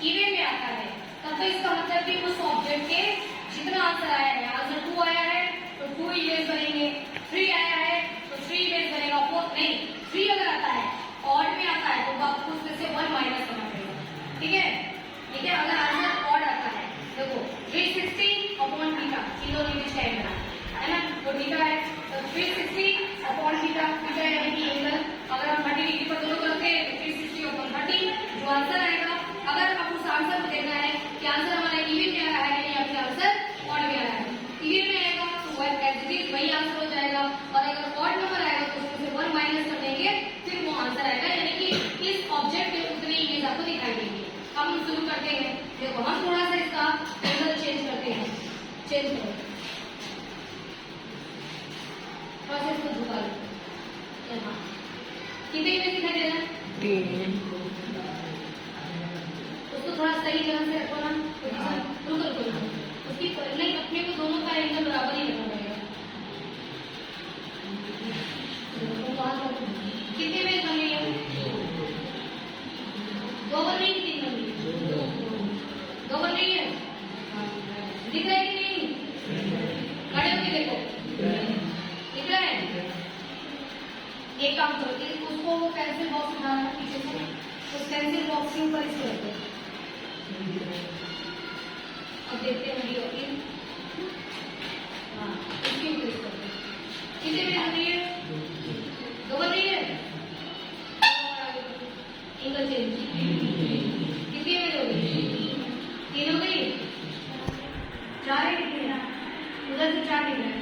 Even में आता है तब तो इसका मतलब कि उस ऑब्जेक्ट के जितना आंसर आया है, आंसर 2 आया है तो 2 इमेज बनेंगे, 3 आया है तो 3 इमेज बनेगा। नहीं 3 अगर आता है ऑड में आता है तो आपको उसमें से 1 माइनस करना पड़ेगा। ठीक है, ठीक है। अगर आंसर ऑड आता है देखो 360 अपॉन थीटा, तीनों लिमिट का एंगल है ना, वो थीटा है तो 360 अपॉन थीटा, थीटा यानी कि एंगल अगर हम 30 डिग्री पर दोनों करते हैं तो 360 अपॉन 30 जो आंसर आएगा। अगर हम उस आंसर को देखना है कि आंसर हमारा इवन में आ रहा है या फिर आंसर ऑड में आ रहा है, इवन में आएगा तो वही आंसर हो जाएगा, और अगर ऑड नंबर आएगा तो उसमें से 1 माइनस कर देंगे फिर वो आंसर आएगा, यानी कि इस ऑब्जेक्ट के उतनी इमेज आपको दिखाई देगी। अब हम शुरू करते हैं। देखो हम थोड़ा सा इसका एंगल चेंज करते हैं, चेंज करो थोड़ा सा इसको झुका लो। यहाँ कितने इमेज दिखाई दे रहा है? 3। उसको थोड़ा सही तरह से रखो ना, रुको उसकी नहीं, अपने को दोनों का एंगल बराबर ही रखना पड़ेगा। कितने इमेज बन रही है? 2 बन रही है, 3 बन रही है? 2 बन रही है। दिख रहा है कि नहीं? खड़े होके देखो, दिख रहा है? एक काम करो, उसको वो पेंसिल बॉक्स उठाना पीछे से, उस पेंसिल बॉक्स के ऊपर इसको रखो। अब देखते हैं वीडियो इन, हाँ इसके ऊपर इसको कितने में बन रही है? 2 बन रही है। एंगल चेंज कितनी में होगी? 3 हो गई, 4 है कितने ना, उधर से 4 दिख रहा है।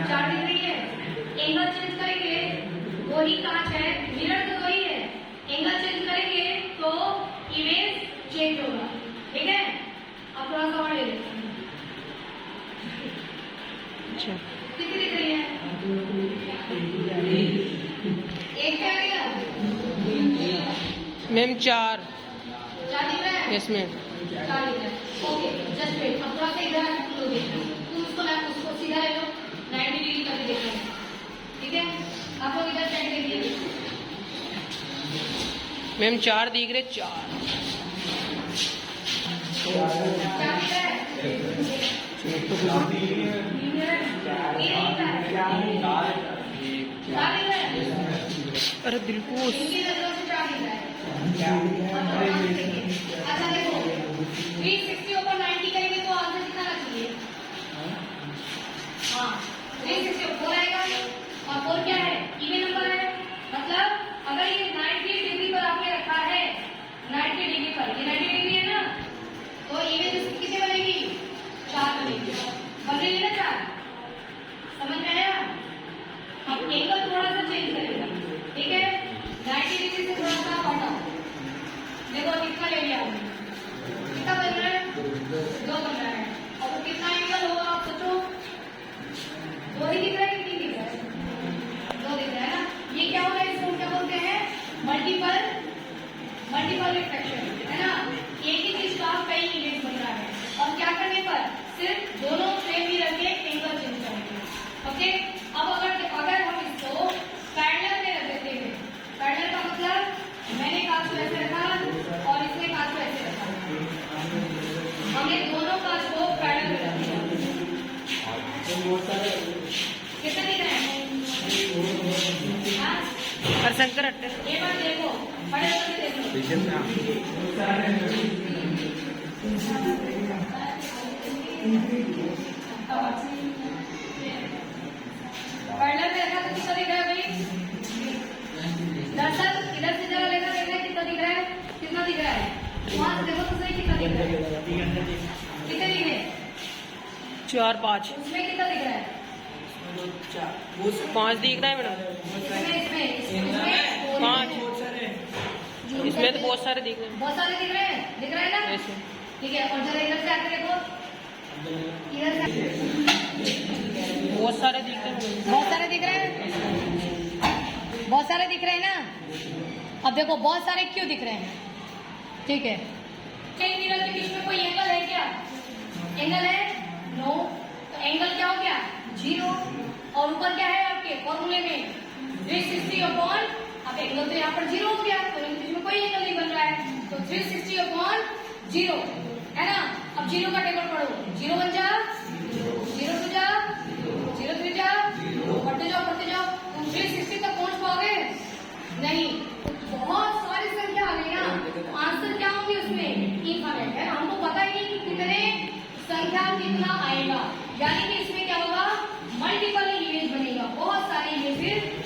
4 दिख रही है। एंगल चेंज करेंगे, वही कांच है, मिरर तो वही है, एंगल चेंज करेंगे तो इमेज चेंज होगा। ठीक है, अब थोड़ा सा और ले लेते हैं। अच्छा कितनी दिख रही है? एक क्या गया मैम? 4 दिख रहा है? Yes ma'am. 4 दिख रहा है। ओके जस्ट वेट, अब थोड़ा सा इधर लो, देखना तुम उसको सीधा ले लो, 90 डिग्री करके देखना है। ठीक है, आप लोग इधर साइड देखिए। मैम 4 दिख रहे, 4। क्या दिख रहा है? अरे दिलकुश। अच्छा देखो 360 ऊपर 90 करेंगे तो आंसर कितना आना चाहिए? हाँ 360 4 आएगा, और 4 क्या है? इवन नंबर है, मतलब अगर ये 90 डिग्री पर आपने रखा है, 90 डिग्री पर, ये 90 डिग्री है ना, तो इवन कितने बनेगी? 4 बनेगी। बन रही है ना 4? समझ में आया? अब एंगल थोड़ा सा चेंज करेगा। ठीक है, 90 डिग्री से थोड़ा सा हटाओ, देखो कितना ले लिया हमने, कितना बन रहा है? 2 बन रहा है। और वो कितना एंगल होगा आप सोचो? 2 ही दिख रहा है, कितनी दिख रहा है? 2 दिख रहा है ना। ये क्या होगा? इसको क्या बोलते हैं? मल्टीपल रिफ्रैक्शन, है ना। एक ही चीज का कई इमेज बन रहा है, और क्या करने पर? सिर्फ दोनों फ्रेम ही रख के एंगल चेंज करेंगे। ओके, अब अगर हम इसको पैरेलल में रख देते हैं, पैरेलल का मतलब मैंने कांच को ऐसे रखा और इसने कांच को ऐसे रखा, हमने दोनों कांच को पैरेलल में रख दिया। कितना दिख रहा है? पर शंकर अट्टे ये बात देखो, बड़े होकर देखो। पैरेलल में रखा तो कितना दिख रहा है भाई? दरअसल इधर से जरा लेकर देखना कितना दिख रहा है? कितना दिख रहा है? वहां से देखो तो सही, कितना दिख रहा है? कितने दिख रहे हैं? 4 5 उसमें कितना दिख रहा है? 5 दिख रहा है मैडम। इसमें 5 इसमें तो बहुत सारे दिख रहे हैं। बहुत सारे दिख रहे हैं, दिख रहा है ना? ऐसे ठीक है, और जरा इधर से आके देखो, इधर से बहुत सारे दिख रहे हैं। बहुत सारे दिख रहे हैं, बहुत सारे दिख रहे हैं ना। अब देखो बहुत सारे क्यों दिख रहे हैं? ठीक है, चेन मिरर के बीच में कोई एंगल है क्या? एंगल है? नो। तो एंगल क्या हो गया? 0। और ऊपर क्या है आपके फॉर्मूले में? 360 360 अपॉन, अब एंगल तो यहाँ पर 0 हो गया, तो इसमें कोई एंगल नहीं बन रहा है, तो 360 अपॉन 0 है ना। अब 0 का टेबल पढ़ो, 0 1 जा, 0 2 जा, 0 3 जा, पढ़ते जाओ, तुम 360 तक पहुंच पाओगे नहीं, तो बहुत सारी संख्या आ गई ना, आंसर क्या होंगे उसमें इनफाइनाइट है, हमको पता ही नहीं कि कितने संख्या कितना आएगा, यानी कि इसमें क्या होगा, मल्टीपल इमेज बनेगा, बहुत सारी इमेज फिर